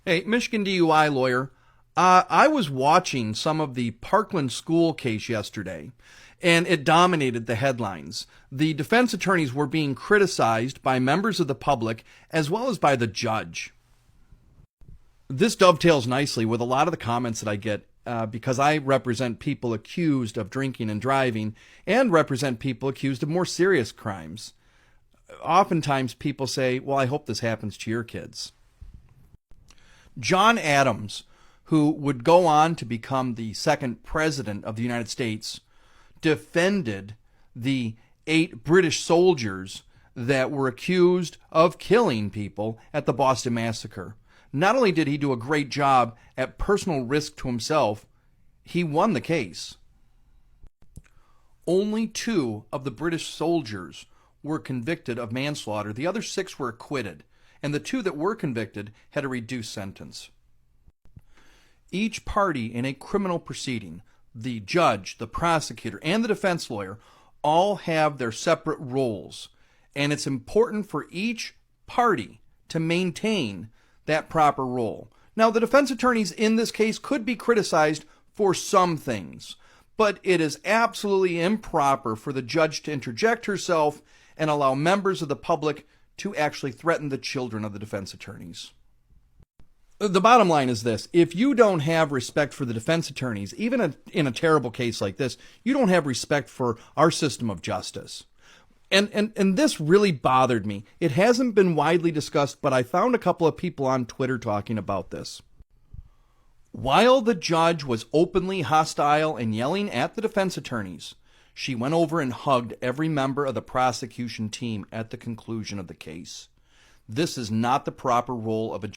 Hey, Michigan DUI lawyer. I was watching some of the Parkland school case yesterday, and it dominated the headlines. The defense attorneys were being criticized by members of the public as well as by the judge. This dovetails nicely with a lot of the comments that I get because I represent people accused of drinking and driving and represent people accused of more serious crimes. Oftentimes people say, well, I hope this happens to your kids. John Adams, who would go on to become the second president of the United States, defended the 8 British soldiers that were accused of killing people at the Boston Massacre. Not only did he do a great job at personal risk to himself, he won the case. Only 2 of the British soldiers were convicted of manslaughter. The other 6 were acquitted, and the 2 that were convicted had a reduced sentence. Each party in a criminal proceeding, the judge, the prosecutor, and the defense lawyer, all have their separate roles, and it's important for each party to maintain that proper role. Now, the defense attorneys in this case could be criticized for some things, but it is absolutely improper for the judge to interject herself and allow members of the public to actually threaten the children of the defense attorneys. The bottom line is this: if you don't have respect for the defense attorneys, even in a terrible case like this, you don't have respect for our system of justice. And this really bothered me. It hasn't been widely discussed, but I found a couple of people on Twitter talking about this. While the judge was openly hostile and yelling at the defense attorneys, she went over and hugged every member of the prosecution team at the conclusion of the case. This is not the proper role of a